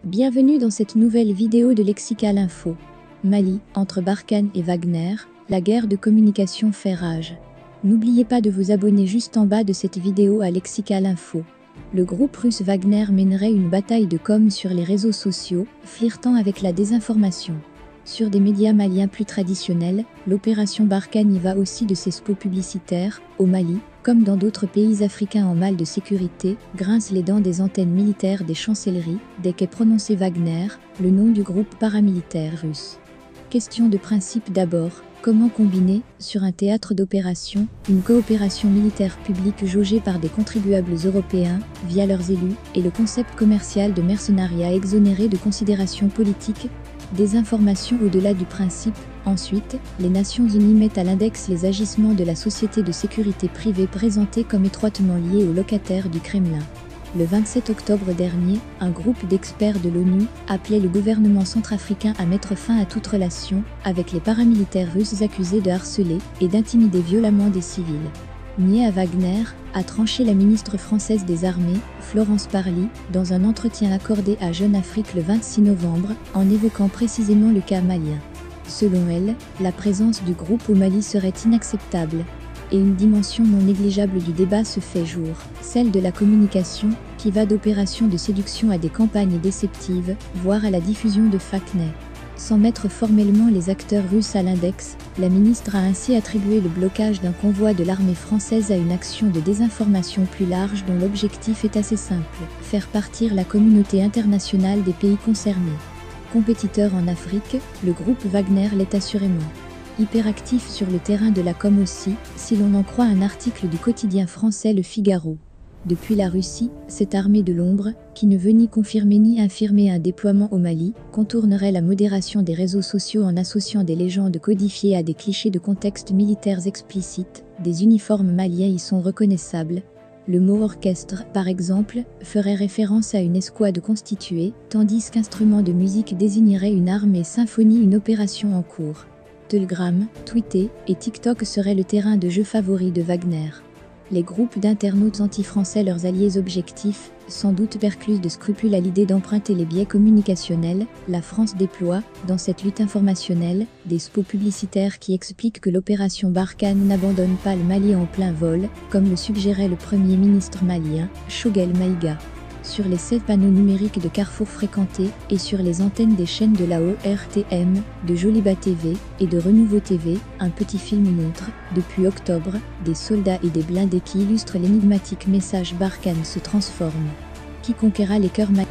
Bienvenue dans cette nouvelle vidéo de Lexical Info. Mali, entre Barkhane et Wagner, la guerre de communication fait rage. N'oubliez pas de vous abonner juste en bas de cette vidéo à Lexical Info. Le groupe russe Wagner mènerait une bataille de com sur les réseaux sociaux, flirtant avec la désinformation. Sur des médias maliens plus traditionnels, l'opération Barkhane y va aussi de ses spots publicitaires. Au Mali, comme dans d'autres pays africains en mal de sécurité, grincent les dents des antennes militaires des chancelleries, dès qu'est prononcé Wagner, le nom du groupe paramilitaire russe. Question de principe d'abord, comment combiner, sur un théâtre d'opération, une coopération militaire publique jaugée par des contribuables européens, via leurs élus, et le concept commercial de mercenariat exonéré de considérations politiques? Des informations au-delà du principe. Ensuite, les Nations Unies mettent à l'index les agissements de la société de sécurité privée présentée comme étroitement liée aux locataires du Kremlin. Le 27 octobre dernier, un groupe d'experts de l'ONU appelait le gouvernement centrafricain à mettre fin à toute relation avec les paramilitaires russes accusés de harceler et d'intimider violemment des civils. Nié à Wagner, a tranché la ministre française des Armées, Florence Parly, dans un entretien accordé à Jeune Afrique le 26 novembre, en évoquant précisément le cas malien. Selon elle, la présence du groupe au Mali serait inacceptable. Et une dimension non négligeable du débat se fait jour, celle de la communication, qui va d'opérations de séduction à des campagnes déceptives, voire à la diffusion de fake news. Sans mettre formellement les acteurs russes à l'index, la ministre a ainsi attribué le blocage d'un convoi de l'armée française à une action de désinformation plus large dont l'objectif est assez simple, faire partir la communauté internationale des pays concernés. Compétiteur en Afrique, le groupe Wagner l'est assurément. Hyperactif sur le terrain de la com aussi, si l'on en croit un article du quotidien français Le Figaro. Depuis la Russie, cette armée de l'ombre, qui ne veut ni confirmer ni infirmer un déploiement au Mali, contournerait la modération des réseaux sociaux en associant des légendes codifiées à des clichés de contextes militaires explicites. Des uniformes maliens y sont reconnaissables. Le mot orchestre, par exemple, ferait référence à une escouade constituée, tandis qu'instrument de musique désignerait une arme et symphonie une opération en cours. Telegram, Twitter et TikTok seraient le terrain de jeu favori de Wagner. Les groupes d'internautes anti-français, leurs alliés objectifs, sans doute perclus de scrupules à l'idée d'emprunter les biais communicationnels, la France déploie, dans cette lutte informationnelle, des spots publicitaires qui expliquent que l'opération Barkhane n'abandonne pas le Mali en plein vol, comme le suggérait le Premier ministre malien, Choguel Maïga. Sur les 7 panneaux numériques de Carrefour fréquentés et sur les antennes des chaînes de la ORTM, de Joliba TV et de Renouveau TV, un petit film montre, depuis octobre, des soldats et des blindés qui illustrent l'énigmatique message Barkhane se transforme. Qui conquérera les cœurs maliens?